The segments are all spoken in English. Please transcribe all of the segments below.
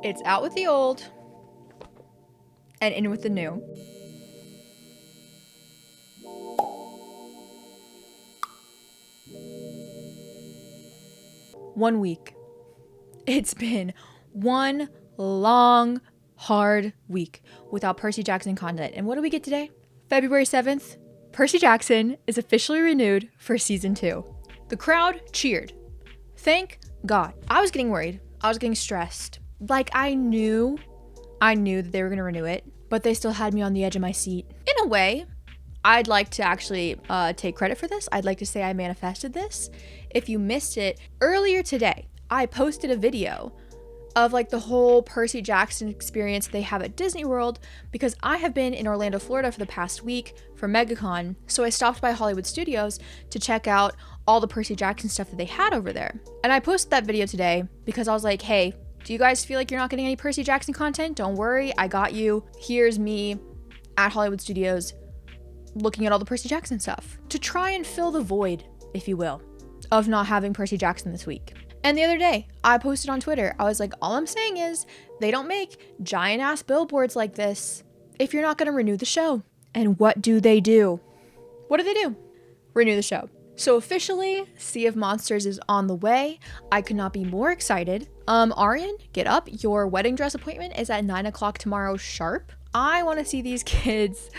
It's out with the old and in with the new. One week. It's been one long, hard week without Percy Jackson content. And what do we get today? February 7th, Percy Jackson is officially renewed for season 2. The crowd cheered. Thank God. I was getting worried. I was getting stressed. Like I knew that they were going to renew it, but they still had me on the edge of my seat. In a way, I'd like to actually take credit for this. I'd like to say I manifested this. If you missed it, earlier today, I posted a video of like the whole Percy Jackson experience they have at Disney World because I have been in Orlando, Florida for the past week for MegaCon. So I stopped by Hollywood Studios to check out all the Percy Jackson stuff that they had over there. And I posted that video today because I was like, hey, do you guys feel like you're not getting any Percy Jackson content? Don't worry, I got you. Here's me at Hollywood Studios looking at all the Percy Jackson stuff to try and fill the void, if you will, of not having Percy Jackson this week. And the other day, I posted on Twitter, I was like, all I'm saying is they don't make giant ass billboards like this if you're not going to renew the show. And what do they do? What do they do? Renew the show. So officially, Sea of Monsters is on the way. I could not be more excited. Arian, get up. Your wedding dress appointment is at 9 o'clock tomorrow sharp. I want to see these kids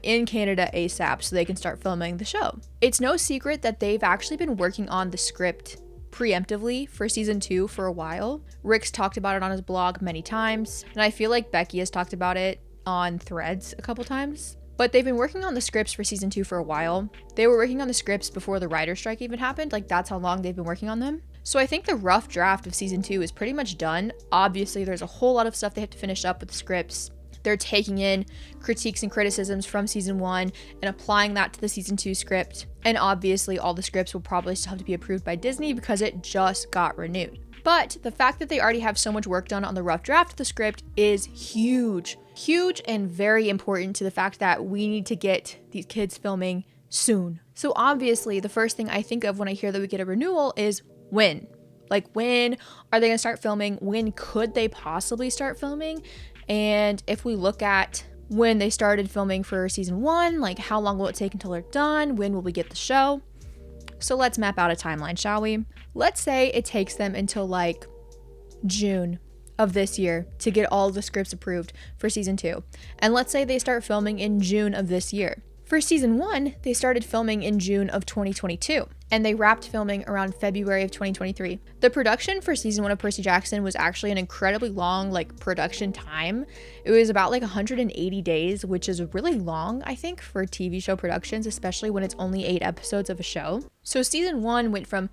in Canada ASAP so they can start filming the show. It's no secret that they've actually been working on the script preemptively for season 2 for a while. Rick's talked about it on his blog many times, and I feel like Becky has talked about it on Threads a couple times. But they've been working on the scripts for season 2 for a while. They were working on the scripts before the writer's strike even happened. Like that's how long they've been working on them. So I think the rough draft of season 2 is pretty much done. Obviously, there's a whole lot of stuff they have to finish up with the scripts. They're taking in critiques and criticisms from season 1 and applying that to the season 2 script. And obviously all the scripts will probably still have to be approved by Disney because it just got renewed. But the fact that they already have so much work done on the rough draft of the script is huge. Huge and very important to the fact that we need to get these kids filming soon. So obviously the first thing I think of when I hear that we get a renewal is when. Like when are they going to start filming? When could they possibly start filming? And if we look at when they started filming for season 1, like how long will it take until they're done? When will we get the show? So let's map out a timeline, shall we? Let's say it takes them until like June of this year to get all of the scripts approved for season 2. And let's say they start filming in June of this year. For season 1, they started filming in June of 2022, and they wrapped filming around February of 2023. The production for season 1 of Percy Jackson was actually an incredibly long, production time. It was about 180 days, which is really long, I think, for TV show productions, especially when it's only 8 episodes of a show. So season 1 went from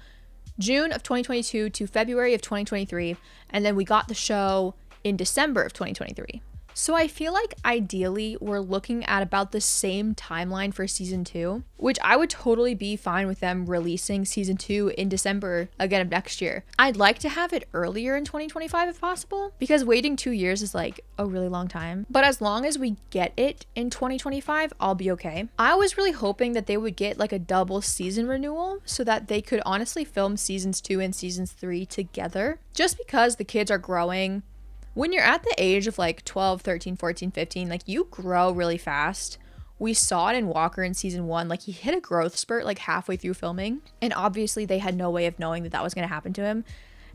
June of 2022 to February of 2023, and then we got the show in December of 2023. So I feel like ideally we're looking at about the same timeline for season 2, which I would totally be fine with them releasing season 2 in December again of next year. I'd like to have it earlier in 2025 if possible, because waiting 2 years is a really long time. But as long as we get it in 2025, I'll be okay. I was really hoping that they would get a double season renewal so that they could honestly film seasons 2 and seasons 3 together, just because the kids are growing. When you're at the age of 12, 13, 14, 15, you grow really fast. We saw it in Walker in season 1. He hit a growth spurt halfway through filming. And obviously they had no way of knowing that that was going to happen to him.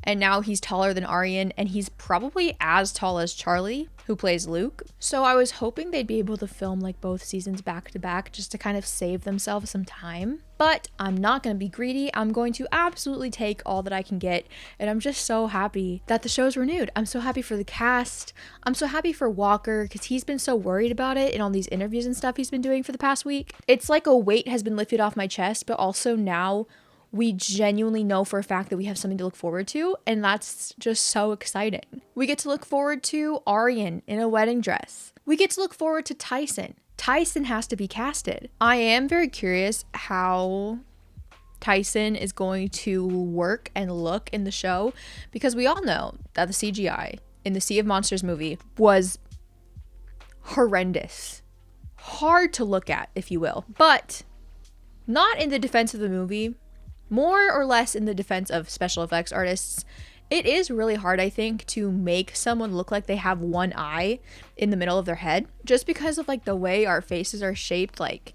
And now he's taller than Arian, and he's probably as tall as Charlie, who plays Luke. So I was hoping they'd be able to film both seasons back to back just to kind of save themselves some time. But I'm not going to be greedy. I'm going to absolutely take all that I can get. And I'm just so happy that the show's renewed. I'm so happy for the cast. I'm so happy for Walker because he's been so worried about it in all these interviews and stuff he's been doing for the past week. It's like a weight has been lifted off my chest, but also now we genuinely know for a fact that we have something to look forward to, and that's just so exciting. We get to look forward to Arian in a wedding dress. We get to look forward to Tyson. Tyson has to be casted. I am very curious how Tyson is going to work and look in the show, because we all know that the CGI in the Sea of Monsters movie was horrendous. Hard to look at, if you will. But not in the defense of the movie, more or less in the defense of special effects artists It is really hard, I think, to make someone look like they have one eye in the middle of their head, just because of like the way our faces are shaped. Like,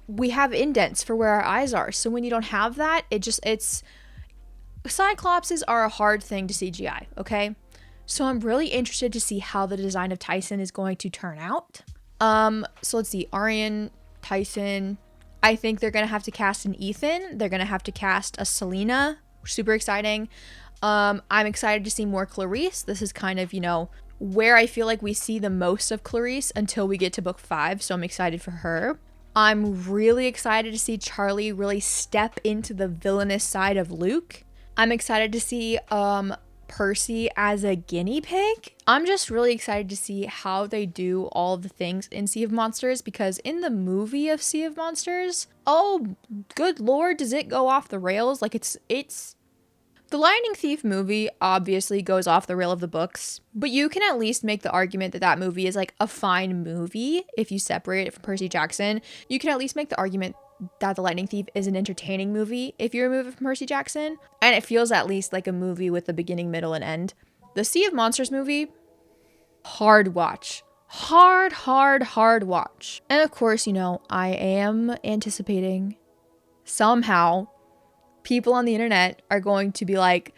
we have indents for where our eyes are, so when you don't have that, it's cyclopses are a hard thing to CGI, okay? So I'm really interested to see how the design of Tyson is going to turn out. So let's see, Arian Tyson. I think they're gonna have to cast an Ethan. They're gonna have to cast a Selena. Super exciting. I'm excited to see more Clarice. This is kind of, you know, where I feel like we see the most of Clarice until we get to book 5. So I'm excited for her. I'm really excited to see Charlie really step into the villainous side of Luke. I'm excited to see Percy as a guinea pig. I'm just really excited to see how they do all the things in Sea of Monsters, because in the movie of Sea of Monsters, oh good lord, does it go off the rails. Like it's the Lightning Thief movie obviously goes off the rail of the books, but you can at least make the argument that that movie is like a fine movie if you separate it from Percy Jackson. You can at least make the argument that The Lightning Thief is an entertaining movie if you remove it from Percy Jackson, and it feels at least like a movie with a beginning, middle, and end. The Sea of Monsters movie, hard watch. Hard watch. And of course, you know, I am anticipating somehow people on the internet are going to be like,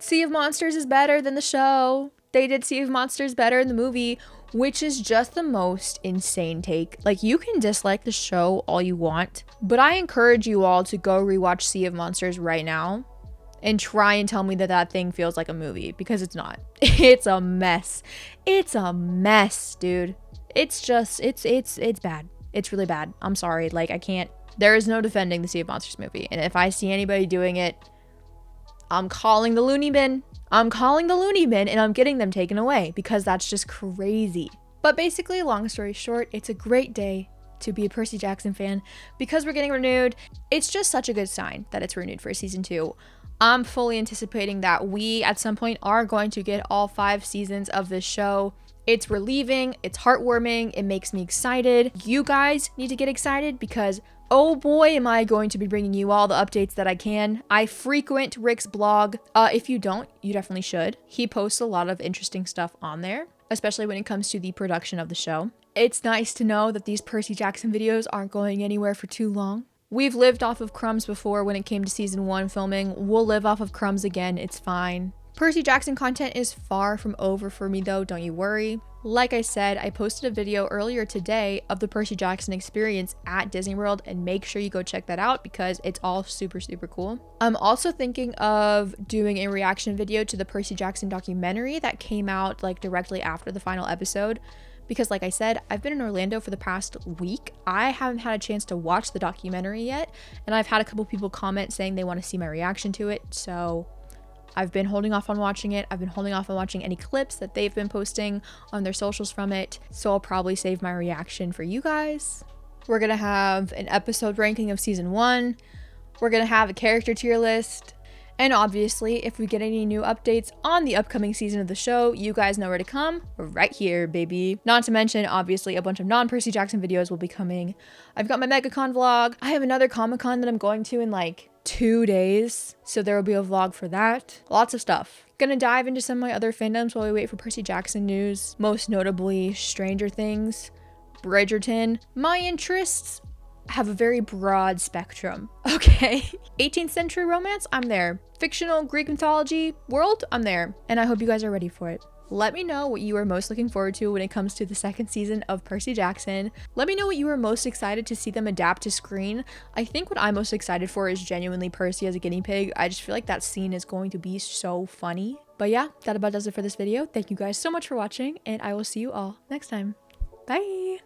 Sea of Monsters is better than the show. They did Sea of Monsters better in the movie, which is just the most insane take. Like, you can dislike the show all you want, but I encourage you all to go rewatch Sea of Monsters right now and try and tell me that that thing feels like a movie, because it's not. It's a mess. It's a mess, dude. It's just, it's bad. It's really bad. I'm sorry. Like, I can't, there is no defending the Sea of Monsters movie. And if I see anybody doing it, I'm calling the loony bin. I'm calling the loony bin and I'm getting them taken away, because that's just crazy. But basically, long story short, it's a great day to be a Percy Jackson fan because we're getting renewed. It's just such a good sign that it's renewed for season 2. I'm fully anticipating that we at some point are going to get all 5 seasons of this show. It's relieving, it's heartwarming, it makes me excited. You guys need to get excited because oh boy, am I going to be bringing you all the updates that I can. I frequent Rick's blog. If you don't, you definitely should. He posts a lot of interesting stuff on there, especially when it comes to the production of the show. It's nice to know that these Percy Jackson videos aren't going anywhere for too long. We've lived off of crumbs before when it came to season 1 filming. We'll live off of crumbs again, it's fine. Percy Jackson content is far from over for me though, don't you worry. Like I said, I posted a video earlier today of the Percy Jackson experience at Disney World, and make sure you go check that out because it's all super cool. I'm also thinking of doing a reaction video to the Percy Jackson documentary that came out like directly after the final episode, because like I said, I've been in Orlando for the past week. I haven't had a chance to watch the documentary yet, and I've had a couple people comment saying they want to see my reaction to it, so I've been holding off on watching it. I've been holding off on watching any clips that they've been posting on their socials from it. So I'll probably save my reaction for you guys. We're going to have an episode ranking of season 1. We're going to have a character tier list. And obviously, if we get any new updates on the upcoming season of the show, you guys know where to come. Right here, baby. Not to mention, obviously, a bunch of non-Percy Jackson videos will be coming. I've got my MegaCon vlog. I have another Comic-Con that I'm going to in like 2 days, so there will be a vlog for that. Lots of stuff. Gonna dive into some of my other fandoms while we wait for Percy Jackson news, most notably Stranger Things, Bridgerton. My interests have a very broad spectrum, okay? 18th century romance, I'm there. Fictional Greek mythology world, I'm there. And I hope you guys are ready for it. Let me know what you are most looking forward to when it comes to the 2nd season of Percy Jackson. Let me know what you are most excited to see them adapt to screen. I think what I'm most excited for is genuinely Percy as a guinea pig. I just feel like that scene is going to be so funny. But yeah, that about does it for this video. Thank you guys so much for watching, and I will see you all next time. Bye!